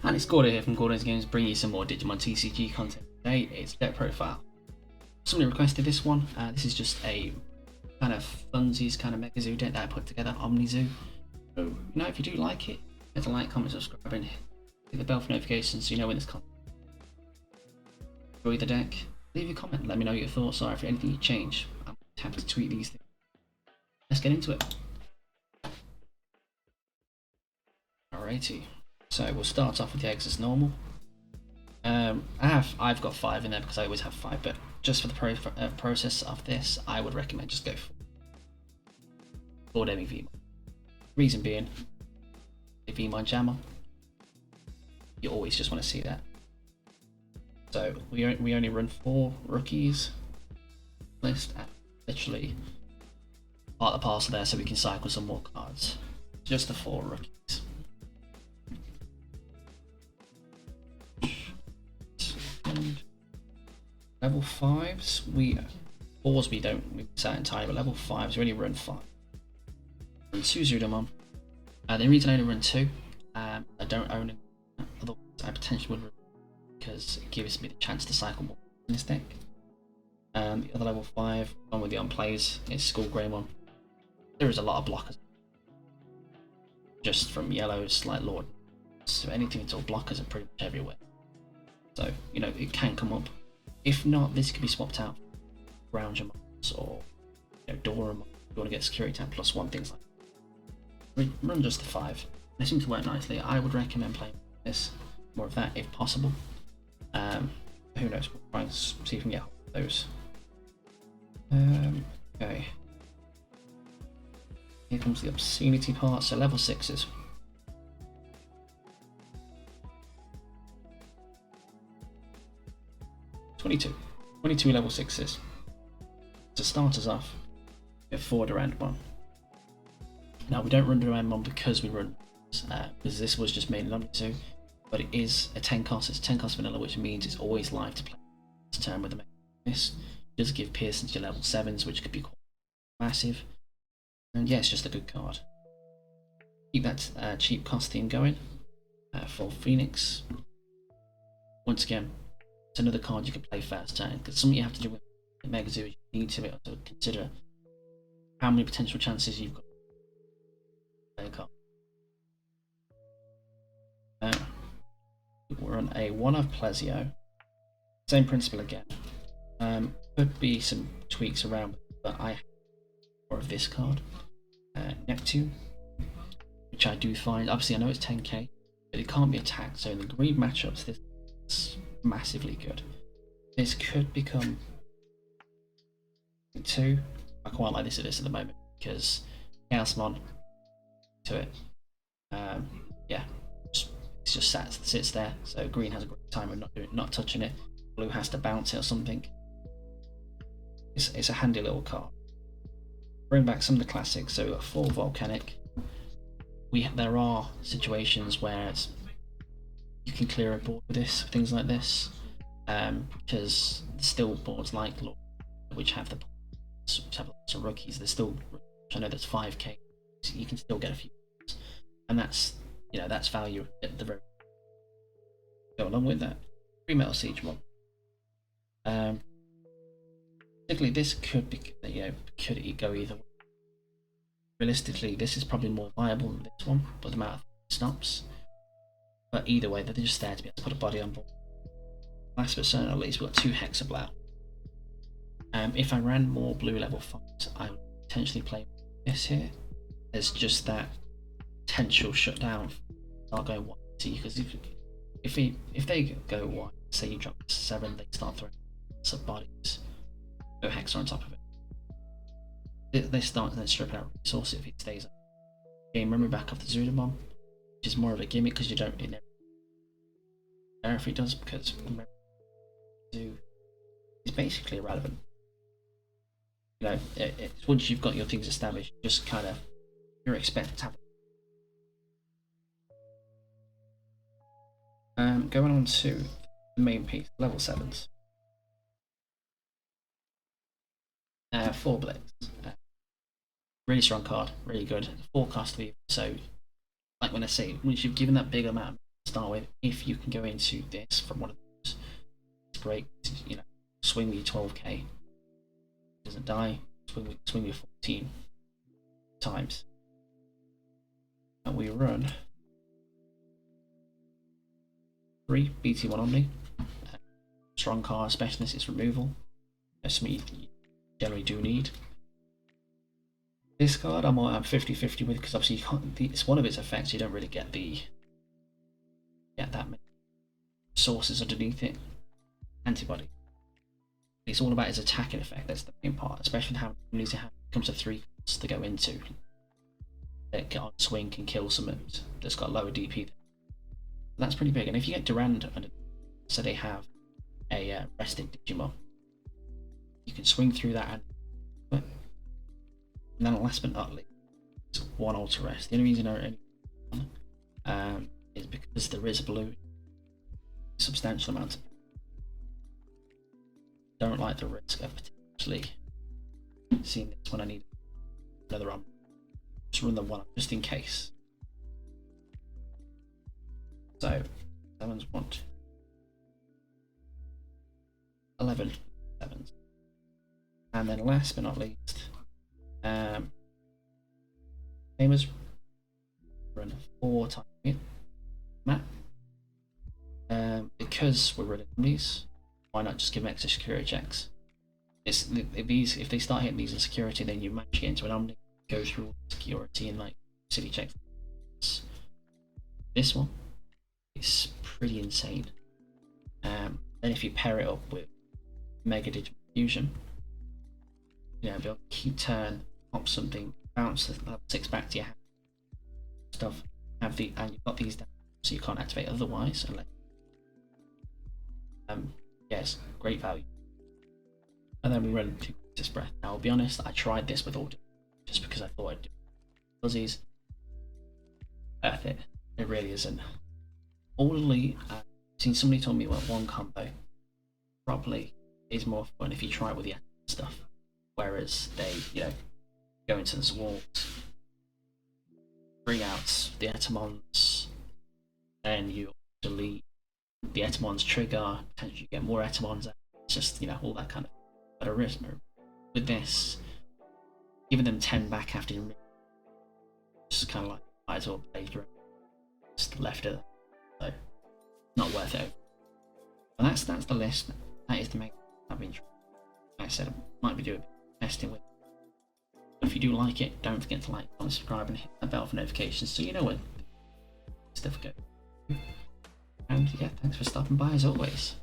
And it's Gordo here from Gordo's Games, bringing you some more Digimon TCG content. Today it's deck profile. Somebody requested this one. This is just a kind of funsies kind of Mega Zoo deck that I put together, Omnizoo. So, if you do like it, hit the like, comment, subscribe, and hit the bell for notifications so you know when this comes. Enjoy the deck. Leave your comment. Let me know your thoughts are. If anything you change, I'm happy to tweet these things. Let's get into it. Alrighty. So we'll start off with the eggs as normal. I've got 5 in there because I always have 5, but just for the process of this, I would recommend just go for Demi Vmon. Reason being, the Vmon Jammer, you always just want to see that. So we only run 4 rookies list, and literally part of the parcel there, so we can cycle some more cards. Just the 4 rookies. Level 5s, 4s we set entirely, but level 5s we only run 5. Run 2 Zudamon. The reason I only run 2, I don't own it, otherwise I potentially would run, because it gives me the chance to cycle more in this deck. The other level 5, one with the unplays, is School Greymon. There is a lot of blockers, just from yellows like Lord, so anything at all, blockers are pretty much everywhere. So, it can come up. If not, this could be swapped out for Groundjamons or Doramon. If you want to get security tag +1, things like that. Run just the 5. They seem to work nicely. I would recommend playing this, more of that if possible. Who knows, we'll try and see if we can get those. Okay. Here comes the obscenity part, so level 6s. Twenty-two level 6s. To start us off, we have 4 Durandmon. Now we don't run Durandmon because we run because this was just made in Omnizoo, but it is a 10 cost. It's 10 cost vanilla, which means it's always live to play this turn with the This does give Pearson to your level 7s, which could be quite massive. And yeah, it's just a good card. Keep that cheap cost theme going for Phoenix. Once again, it's another card you can play first turn, because something you have to do with Mega Zoo is you need to consider how many potential chances you've got to play a card. We're on a 1 of Plesio. Same principle again. Could be some tweaks around, but I have more of this card. Neptune, which I do find, obviously I know it's 10k, but it can't be attacked, so in the green matchups this is massively good. This could become 2. I quite like this at the moment because Chaosmon to it. Yeah, it's just sits there. So green has a great time of not touching it. Blue has to bounce it or something. It's a handy little card. Bring back some of the classics. So we've got 4 Volcanic. There are situations where you can clear a board with this, things like this, because there's still boards like Lord, which have lots of rookies. There's still, I know there's 5k, so you can still get a few, and that's value at the very. Go along with that, 3 Metal Siege Mob. Particularly this could be, could it go either way. Realistically, this is probably more viable than this one, but the amount of stops. But either way, they're just there to be able to put a body on board. Last but certainly not least, we've got 2 Hexablow. If I ran more blue level 5s, I would potentially play this here. There's just that potential shutdown. Start going white, because if they go white, say you drop 7, they start throwing sub bodies. Go Hex on top of it. They start and then strip out resource if it stays up. Game memory back off the Zudamon, which is more of a gimmick because you don't know if it does, because Zoo is basically irrelevant. Once you've got your things established, just kind of you're expected to have. Going on to the main piece, level 7s. 4 Blitz. Really strong card, really good. 4 cost of, so like when I say, once you've given that big amount to start with. If you can go into this from one of those, it's great. You know, swing with your 12k, doesn't die. Swing with 14 times, and we run 3 BT1 Omni. Strong card, specialist is removal. That's something you generally do need. This card I might have 50-50 with, because obviously you can't, it's one of its effects. You don't really get that many sources underneath it. Antibody. It's all about its attacking effect. That's the main part, especially how you need to have comes to 3 cards to go into. That on swing can kill something that's got lower DP. That's pretty big. And if you get Durand under, so they have a rested Digimon, you can swing through that and then last but not least, 1 Ultra Rest. The only reason I only is because there is a blue substantial amount of, don't like the risk of potentially seeing this when I need another arm. Just run the 1 just in case. So that one's 1, 2, 11 sevens. And then last but not least, gamers run 4 times map. Because we're running these, why not just give them extra security checks? If they start hitting these in security, then you match it into an Omni, goes through all the security and like city checks. This one is pretty insane. Then if you pair it up with Mega Digimon Fusion, you know, be able to keep turn, pop something, bounce the level 6 back to your hand, stuff. And you've got these down, so you can't activate otherwise. Unless, yes, great value. And then we run 2 Quickest Breath. Now, I'll be honest, I tried this with Order just because I thought I'd do fuzzies. Worth it. It really isn't. Orderly, I've seen somebody told me about 1 combo probably is more fun if you try it with the stuff. Whereas they, you know, go into the walls, bring out the Etamons, and you delete the Etamons trigger, potentially get more Etamons out. It's just, you know, all that kind of at a risk. With this, giving them 10 back after you just kind of like might as well play through, just left it, so not worth it. And that's the list. That is the main I've been trying. Like I said, I might be doing testing with. But if you do like it, don't forget to like, comment, subscribe, and hit that bell for notifications so you know when stuff goes. And yeah, thanks for stopping by as always.